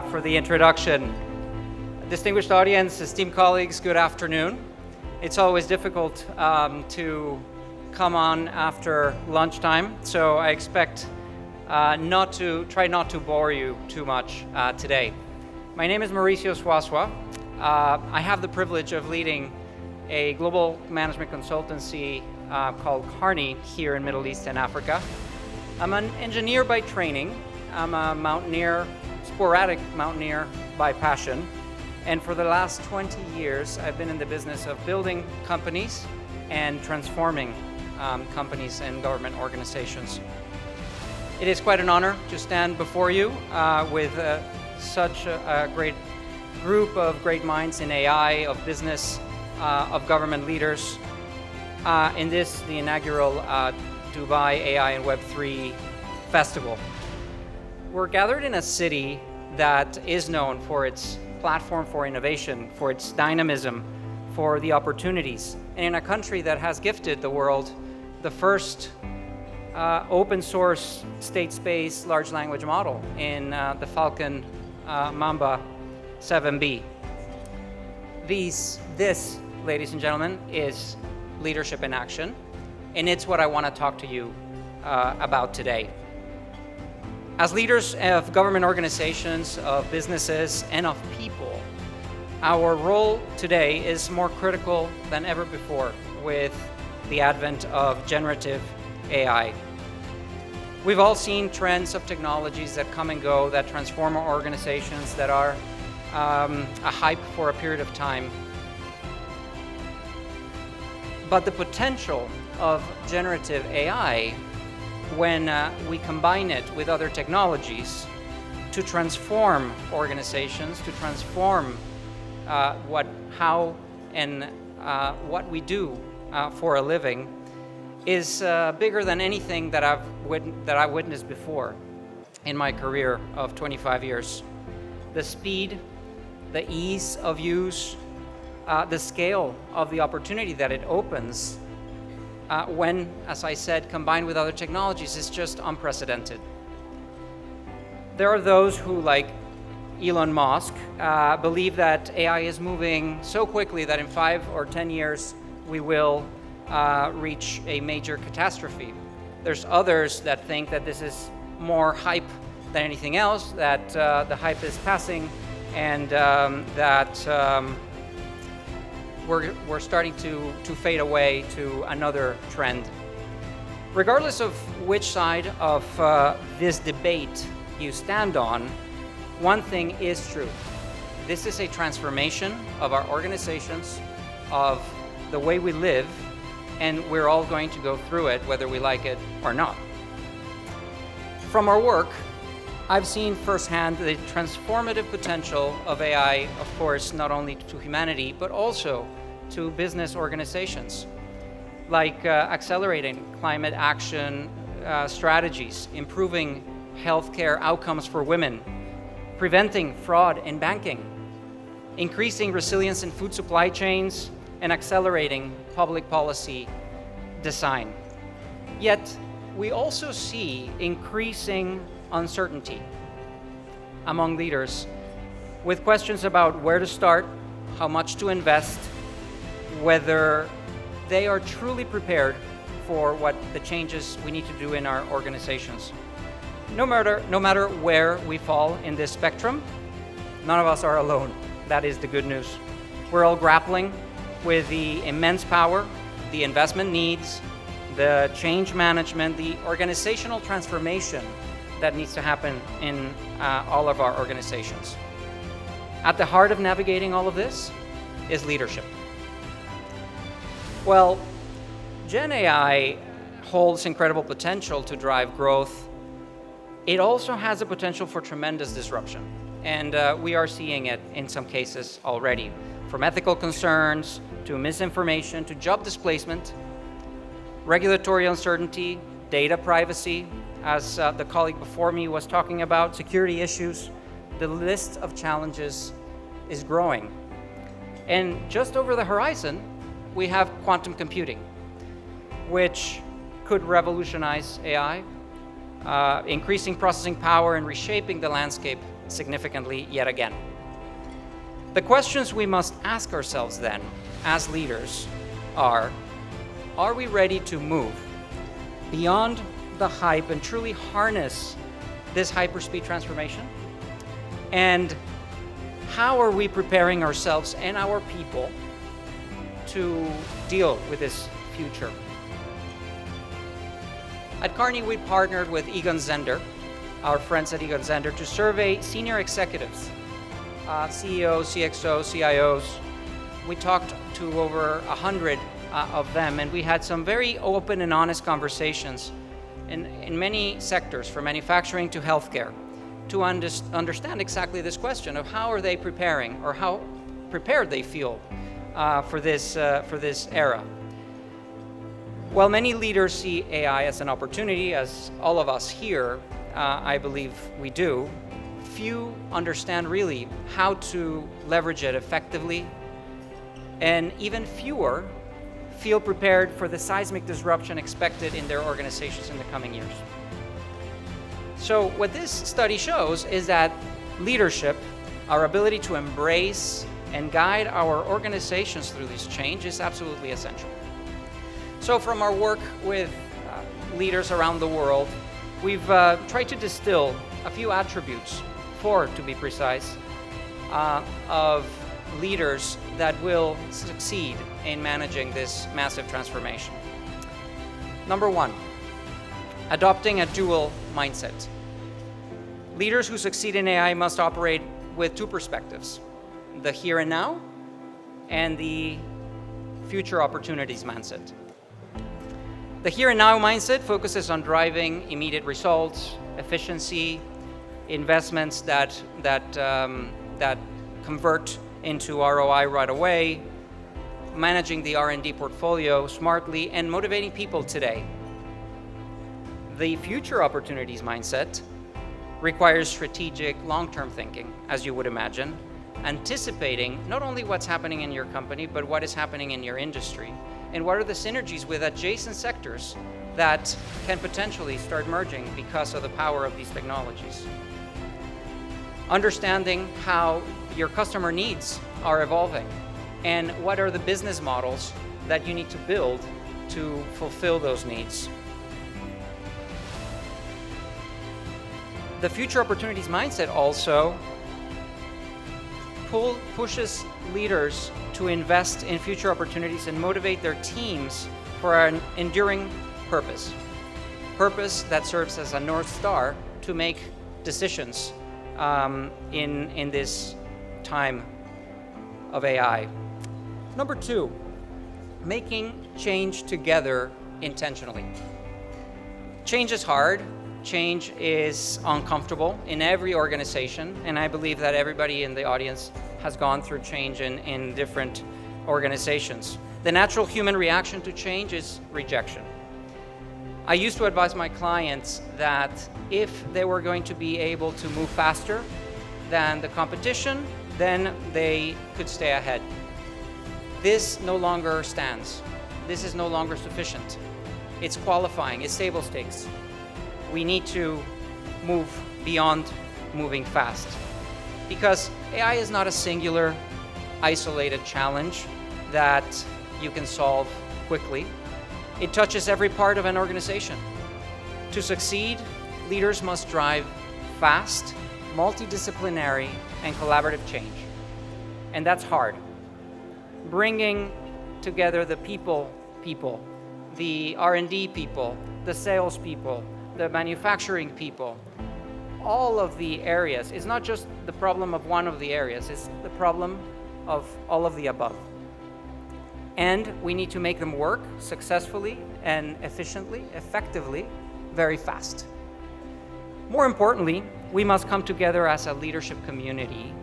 for the introduction. Distinguished audience, esteemed colleagues, good afternoon. It's always difficult to come on after lunchtime, so I expect try not to bore you too much today. My name is Mauricio Swazwa. I have the privilege of leading a global management consultancy called Kearney here in Middle East and Africa. I'm an engineer by training. I'm a mountaineer, sporadic mountaineer by passion. And for the last 20 years, I've been in the business of building companies and transforming companies and government organizations. It is quite an honor to stand before you with such a great group of great minds in AI, of business, of government leaders in the inaugural Dubai AI and Web3 Festival. We're gathered in a city that is known for its platform for innovation, for its dynamism, for the opportunities, and in a country that has gifted the world the first open source state space large language model in the Falcon Mamba 7B. This, ladies and gentlemen, is leadership in action, and it's what I want to talk to you about today. As leaders of government organizations, of businesses, and of people, our role today is more critical than ever before with the advent of generative AI. We've all seen trends of technologies that come and go, that transform our organizations, that are a hype for a period of time. But the potential of generative AI, when we combine it with other technologies to transform organizations, to transform how and what we do for a living, is bigger than anything that I've witnessed before in my career of 25 years. The speed, the ease of use, the scale of the opportunity that it opens when, as I said, combined with other technologies, is just unprecedented. There are those who, like Elon Musk, believe that AI is moving so quickly that in 5 or 10 years we will reach a major catastrophe. There's others that think that this is more hype than anything else, that the hype is passing, and that we're starting to fade away to another trend. Regardless of which side of this debate you stand on, one thing is true. This is a transformation of our organizations, of the way we live, and we're all going to go through it, whether we like it or not. From our work, I've seen firsthand the transformative potential of AI, of course, not only to humanity, but also to business organizations, like accelerating climate action strategies, improving healthcare outcomes for women, preventing fraud in banking, increasing resilience in food supply chains, and accelerating public policy design. Yet, we also see increasing uncertainty among leaders with questions about where to start, how much to invest, whether they are truly prepared for what the changes we need to do in our organizations. No matter where we fall in this spectrum, none of us are alone. That is the good news. We're all grappling with the immense power, the investment needs, the change management, the organizational transformation that needs to happen in all of our organizations. At the heart of navigating all of this is leadership. Well, Gen AI holds incredible potential to drive growth. It also has the potential for tremendous disruption, and we are seeing it in some cases already, from ethical concerns to misinformation to job displacement, regulatory uncertainty, data privacy, as the colleague before me was talking about, security issues. The list of challenges is growing. And just over the horizon, we have quantum computing, which could revolutionize AI, increasing processing power and reshaping the landscape significantly yet again. The questions we must ask ourselves then, as leaders, are we ready to move beyond the hype and truly harness this hyperspeed transformation? And how are we preparing ourselves and our people to deal with this future? At Kearney, we partnered with Egon Zehnder, our friends at Egon Zehnder, to survey senior executives, CEOs, CXOs, CIOs. We talked to over 100 of them, and we had some very open and honest conversations in many sectors, from manufacturing to healthcare, to understand exactly this question of how are they preparing, or how prepared they feel for this era. While many leaders see AI as an opportunity, as all of us here, I believe we do, few understand really how to leverage it effectively, and even fewer feel prepared for the seismic disruption expected in their organizations in the coming years. So what this study shows is that leadership, our ability to embrace and guide our organizations through this change, is absolutely essential. So from our work with leaders around the world, we've tried to distill a few attributes, 4 to be precise, of leaders that will succeed in managing this massive transformation. Number 1, adopting a dual mindset. Leaders who succeed in AI must operate with 2 perspectives: the here and now and the future opportunities mindset. The here and now mindset focuses on driving immediate results, efficiency, investments that convert into ROI right away, managing the R&D portfolio smartly, and motivating people today. The future opportunities mindset requires strategic, long-term thinking, as you would imagine, anticipating not only what's happening in your company, but what is happening in your industry, and what are the synergies with adjacent sectors that can potentially start merging because of the power of these technologies. Understanding how your customer needs are evolving, and what are the business models that you need to build to fulfill those needs. The future opportunities mindset also pushes leaders to invest in future opportunities and motivate their teams for an enduring purpose that serves as a North Star to make decisions in this time of AI. Number 2, making change together intentionally. Change is hard. Change is uncomfortable in every organization, and I believe that everybody in the audience has gone through change in different organizations. The natural human reaction to change is rejection. I used to advise my clients that if they were going to be able to move faster than the competition, then they could stay ahead. This no longer stands. This is no longer sufficient. It's qualifying, it's table stakes. We need to move beyond moving fast, because AI is not a singular, isolated challenge that you can solve quickly. It touches every part of an organization. To succeed, leaders must drive fast, multidisciplinary, and collaborative change. And that's hard. Bringing together the people, the R&D people, the sales people, the manufacturing people, all of the areas. It's not just the problem of one of the areas, it's the problem of all of the above. And we need to make them work successfully and efficiently, effectively, very fast. More importantly, we must come together as a leadership community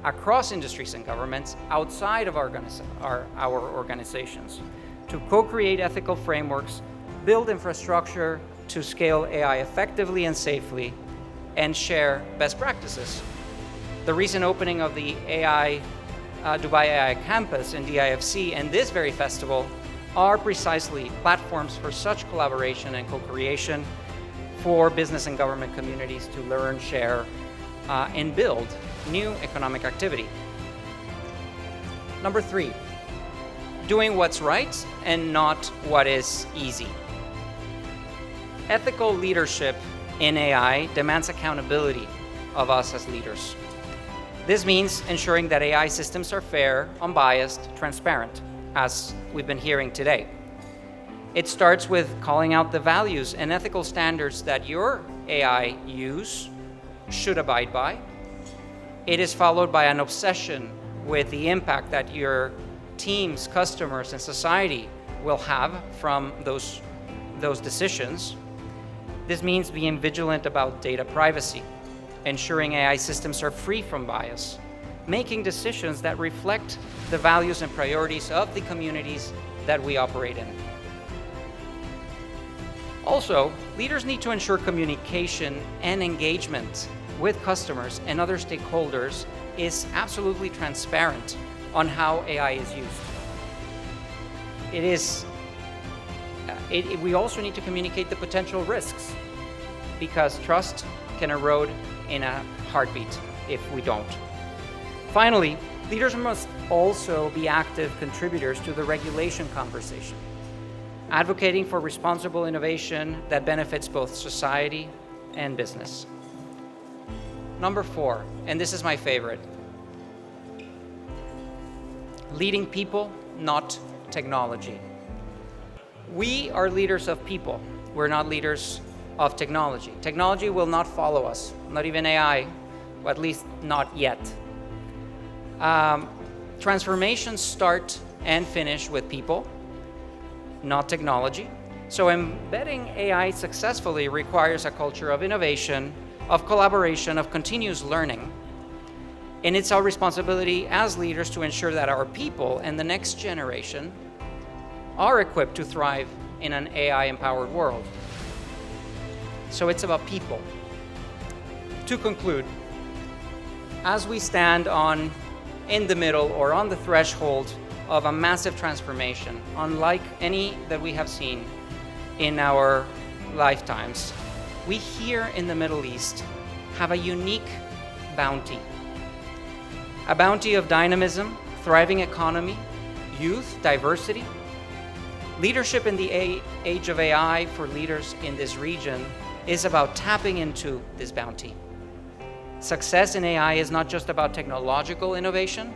across industries and governments outside of our organizations to co-create ethical frameworks, build infrastructure to scale AI effectively and safely, and share best practices. The recent opening of the Dubai AI Campus in DIFC and this very festival are precisely platforms for such collaboration and co-creation for business and government communities to learn, share, and build new economic activity. Number 3, doing what's right and not what is easy. Ethical leadership in AI demands accountability of us as leaders. This means ensuring that AI systems are fair, unbiased, transparent, as we've been hearing today. It starts with calling out the values and ethical standards that your AI use should abide by. It is followed by an obsession with the impact that your teams, customers, and society will have from those decisions. This means being vigilant about data privacy, ensuring AI systems are free from bias, making decisions that reflect the values and priorities of the communities that we operate in. Also, leaders need to ensure communication and engagement with customers and other stakeholders is absolutely transparent on how AI is used. We also need to communicate the potential risks, because trust can erode in a heartbeat if we don't. Finally, leaders must also be active contributors to the regulation conversation, advocating for responsible innovation that benefits both society and business. Number 4, and this is my favorite, leading people, not technology. We are leaders of people. We're not leaders of technology. Technology will not follow us, not even AI, or at least not yet. Transformations start and finish with people, not technology. So embedding AI successfully requires a culture of innovation, of collaboration, of continuous learning. And it's our responsibility as leaders to ensure that our people and the next generation are equipped to thrive in an AI-empowered world. So it's about people. To conclude, as we stand in the middle or on the threshold of a massive transformation, unlike any that we have seen in our lifetimes, we here in the Middle East have a unique bounty. A bounty of dynamism, thriving economy, youth, diversity. Leadership in the age of AI for leaders in this region is about tapping into this bounty. Success in AI is not just about technological innovation,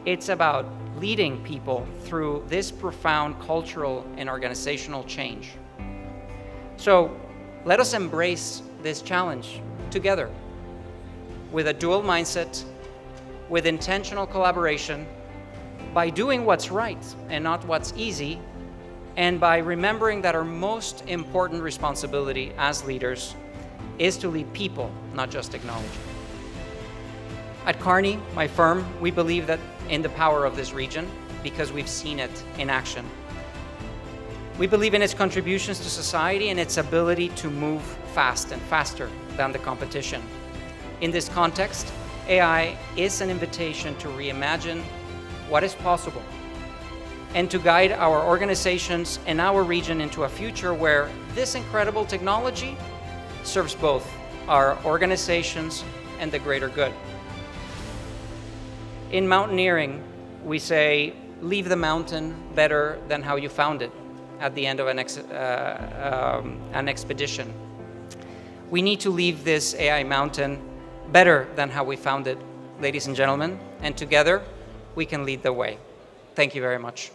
it's about leading people through this profound cultural and organizational change. So let us embrace this challenge together with a dual mindset, with intentional collaboration, by doing what's right and not what's easy, and by remembering that our most important responsibility as leaders is to lead people, not just technology. At Kearney, my firm, we believe that in the power of this region because we've seen it in action. We believe in its contributions to society and its ability to move fast and faster than the competition. In this context, AI is an invitation to reimagine what is possible and to guide our organizations and our region into a future where this incredible technology serves both our organizations and the greater good. In mountaineering, we say, leave the mountain better than how you found it at the end of an expedition. We need to leave this AI mountain better than how we found it, ladies and gentlemen, and together we can lead the way. Thank you very much.